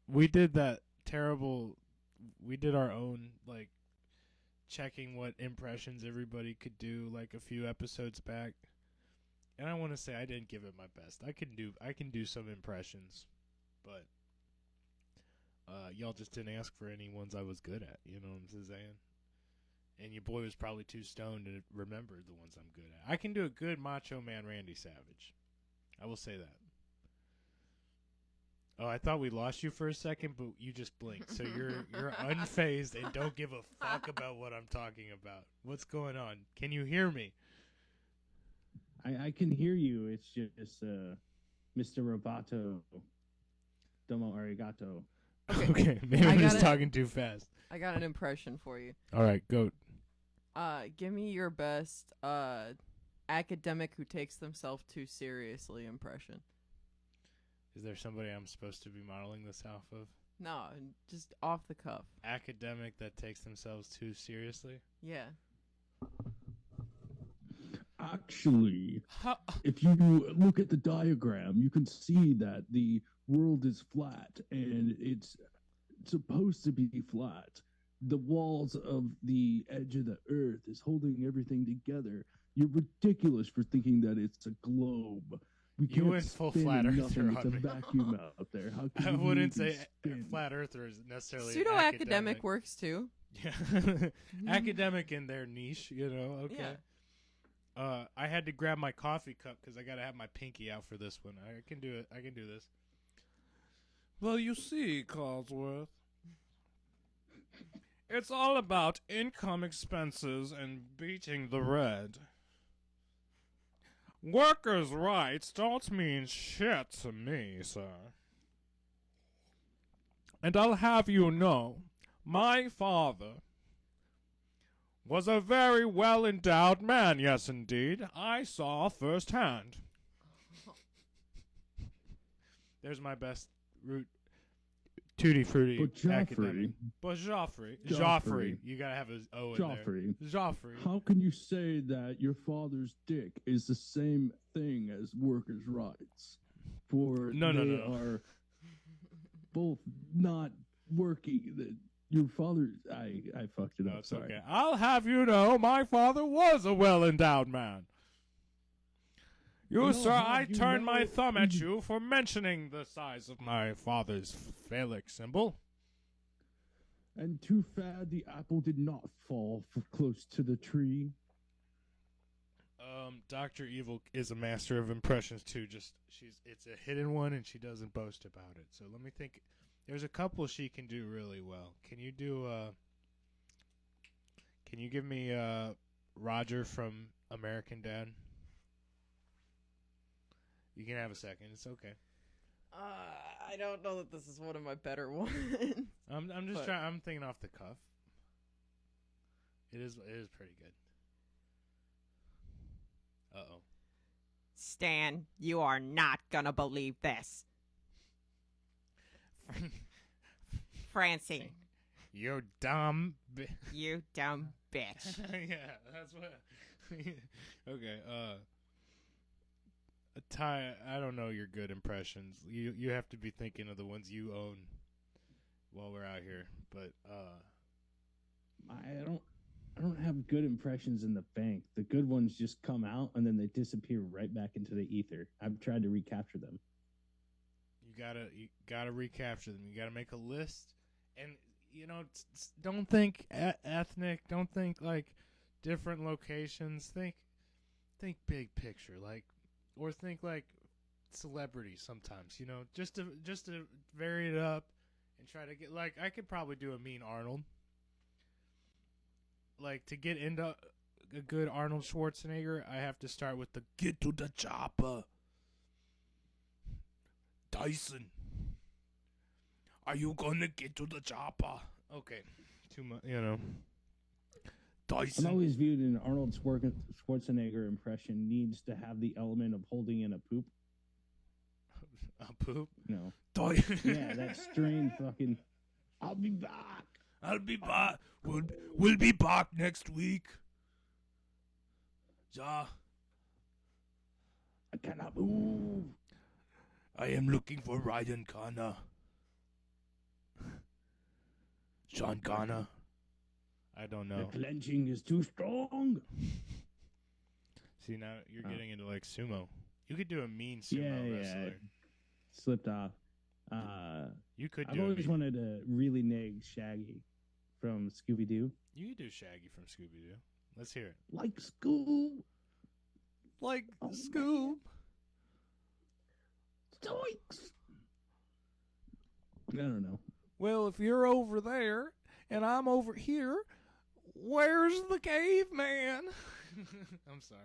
S1: We did that terrible. We did our own like checking what impressions everybody could do like a few episodes back, and I want to say I didn't give it my best. I can do some impressions, but y'all just didn't ask for any ones I was good at. You know what I'm saying? And your boy was probably too stoned to remember the ones I'm good at. I can do a good Macho Man Randy Savage. I will say that. Oh, I thought we lost you for a second, but you just blinked. So you're unfazed and don't give a fuck about what I'm talking about. What's going on? Can you hear me?
S2: I can hear you. It's just Mr. Roboto. Domo arigato.
S1: Okay, maybe I'm just talking too fast.
S3: I got an impression for you.
S1: All right, go.
S3: Give me your best academic who takes themselves too seriously impression.
S1: Is there somebody I'm supposed to be modeling this off of?
S3: No, just off the cuff.
S1: Academic that takes themselves too seriously?
S3: Yeah.
S2: Actually, if you look at the diagram, you can see that the world is flat, and it's supposed to be flat. The walls of the edge of the earth is holding everything together. You're ridiculous for thinking that it's a globe. We can't
S1: You went full
S2: spin
S1: flat earther
S2: nothing. It's
S1: on
S2: a
S1: me.
S2: vacuum out there. How can
S1: I
S2: you
S1: wouldn't
S2: even
S1: say
S2: spin?
S1: flat earther is necessarily
S3: Pseudo academic works too.
S1: Yeah. Academic in their niche, you know. Okay.
S3: Yeah.
S1: I had to grab my coffee cup because I got to have my pinky out for this one. I can do it. I can do this. Well, you see, Cosworth, it's all about income expenses and beating the red. Workers' rights don't mean shit to me, sir. And I'll have you know, my father was a very well-endowed man, yes indeed. I saw firsthand. There's my best root tutti frutti
S2: But Joffrey,
S1: academic. But Joffrey.
S2: Joffrey.
S1: You gotta have his O in
S2: Joffrey,
S1: there. Joffrey.
S2: how can you say that your father's dick is the same thing as workers' rights? For
S1: No.
S2: are both not working. Your father, I fucked it
S1: No,
S2: up.
S1: it's
S2: Sorry.
S1: okay. I'll have you know, my father was a well-endowed man. You,
S2: No,
S1: sir,
S2: have
S1: I
S2: you
S1: turn my
S2: know-
S1: thumb at you for mentioning the size of my father's phallic symbol.
S2: And too bad the apple did not fall close to the tree.
S1: Dr. Evil is a master of impressions too. It's a hidden one and she doesn't boast about it. So let me think. There's a couple she can do really well. Can you give me Roger from American Dad? You can have a second. It's okay.
S3: I don't know that this is one of my better ones.
S1: I'm just
S3: But-
S1: trying. I'm thinking off the cuff. It is pretty good. Uh-oh.
S3: Stan, you are not gonna believe this. Francine,
S1: You dumb.
S3: you dumb bitch.
S1: Yeah, that's what. Okay. Ty, I don't know your good impressions. You have to be thinking of the ones you own while we're out here. But
S2: I don't have good impressions in the bank. The good ones just come out and then they disappear right back into the ether. I've tried to recapture them.
S1: you gotta recapture them. You gotta make a list, and don't think ethnic. Don't think like different locations. Think big picture, or think like celebrities. Sometimes just to vary it up and try to get I could probably do a mean Arnold. To get into a good Arnold Schwarzenegger, I have to start with the get to the chopper. Dyson, are you gonna get to the chopper? Okay, too much, Dyson.
S2: I've always viewed an Arnold Schwarzenegger impression needs to have the element of holding in a poop.
S1: A poop?
S2: No.
S1: Dyson.
S2: Yeah, that strained fucking. I'll be back.
S1: I'll be back. We'll be back next week. Ja,
S2: I cannot move.
S1: I am looking for Ryan Connor. Sean Connor. I don't know.
S2: The clenching is too strong.
S1: See, now you're
S2: Oh.
S1: getting into sumo. You could do a mean sumo wrestler.
S2: Slipped off.
S1: You could
S2: I've
S1: do
S2: always wanted to really nig Shaggy from Scooby Doo.
S1: You could do Shaggy from Scooby Doo. Let's hear it.
S2: Like Scoob.
S1: Like
S2: Oh,
S1: Scoob.
S2: Zoinks. I don't know.
S1: Well, if you're over there and I'm over here, where's the caveman? I'm sorry.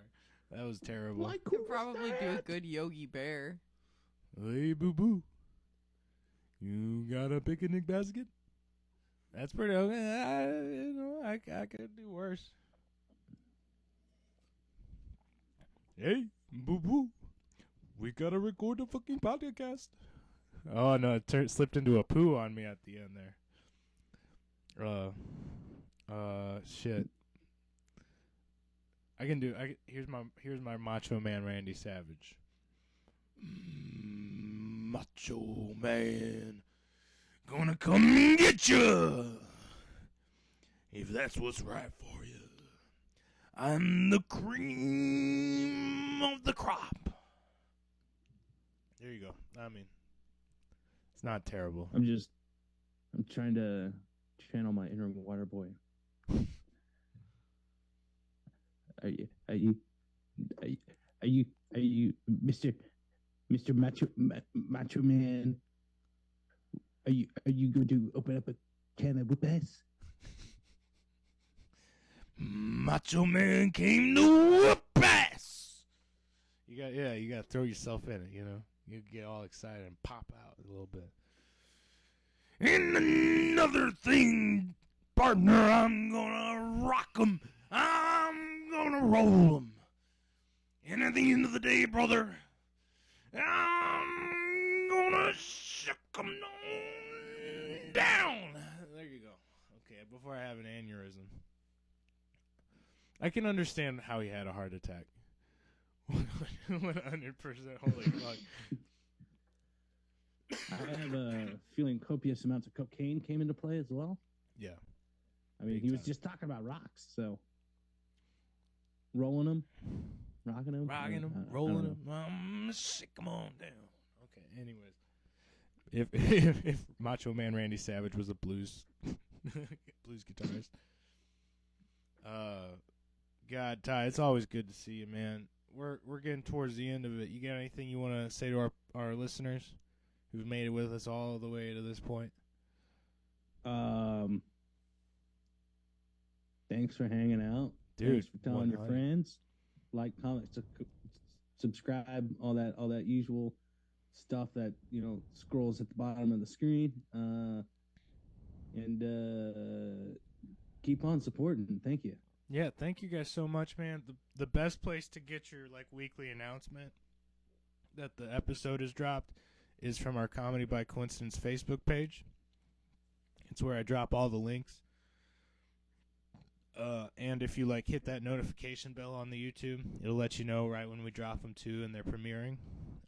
S1: That was terrible.
S2: Like
S3: Could probably do a good Yogi Bear.
S1: Hey, boo boo. You got a picnic basket? That's pretty okay. I could do worse. Hey, boo boo. We gotta record a fucking podcast. Oh no, it slipped into a poo on me at the end there. Shit. I can do. Here's my Macho Man Randy Savage. Macho Man, gonna come and get you if that's what's right for you. I'm the cream of the crop. There you go. I mean, it's not terrible.
S2: I'm trying to channel my inner water boy. Are you Mr. Macho Man? Are you going to open up a can of whoop ass?
S1: Macho Man came to whoop ass. You you got to throw yourself in it, you know. You get all excited and pop out a little bit. And another thing, partner, I'm gonna rock 'em. I'm gonna roll 'em. And at the end of the day, brother, I'm gonna shook 'em down. There you go. Okay, before I have an aneurysm. I can understand how he had a heart attack. 100%. Holy fuck.
S2: I have a feeling copious amounts of cocaine came into play as well.
S1: Yeah.
S2: I mean,
S1: Big
S2: he was
S1: time.
S2: just talking about rocks, so rolling them, rocking them,
S1: Rocking them, rolling them. I'm sick 'em on down. Okay, anyways. If Macho Man Randy Savage was a blues guitarist. God, Ty, it's always good to see you, man. We're getting towards the end of it. You got anything you want to say to our listeners who've made it with us all the way to this point?
S2: Thanks for hanging out,
S1: Dude,
S2: Thanks for telling your
S1: 100.
S2: friends, like, comment, subscribe, all that usual stuff that scrolls at the bottom of the screen, and keep on supporting. Thank you.
S1: Yeah, thank you guys so much, man. The best place to get your weekly announcement that the episode is dropped is from our Comedy by Coincidence Facebook page. It's where I drop all the links. And if you hit that notification bell on the YouTube, it'll let you know right when we drop them too, and they're premiering.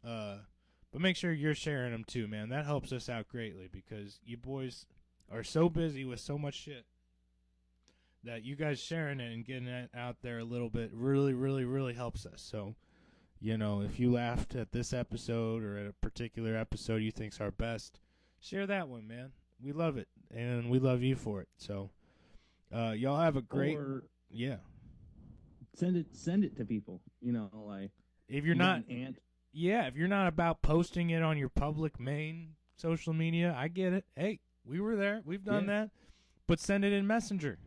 S1: But make sure you're sharing them too, man. That helps us out greatly because you boys are so busy with so much shit that you guys sharing it and getting it out there a little bit really, really, really helps us. So, if you laughed at this episode or at a particular episode you think's our best, share that one, man. We love it, and we love you for it. So, y'all have a great... Yeah.
S2: Send it to people,
S1: If you're not...
S2: Aunt.
S1: Yeah, if you're not about posting it on your public main social media, I get it. Hey, we were there. We've done that. But send it in Messenger.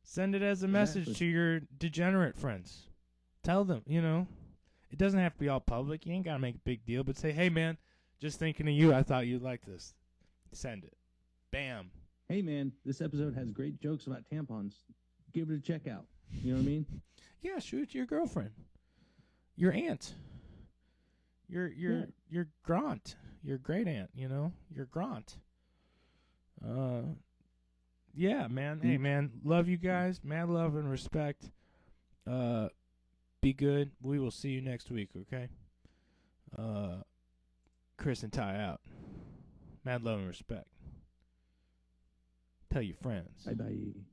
S1: Send it as a message to your degenerate friends. Tell them, it doesn't have to be all public. You ain't got to make a big deal, but say, hey, man, just thinking of you. I thought you'd like this. Send it. Bam.
S2: Hey, man, this episode has great jokes about tampons. Give it a check out. You know what I mean?
S1: Yeah, shoot it to your girlfriend. Your aunt. Your graunt. Your great aunt, your graunt. Yeah, man. Hey, man, love you guys. Mad love and respect. Be good. We will see you next week, okay? Chris and Ty out. Mad love and respect. Tell your friends.
S2: Bye-bye.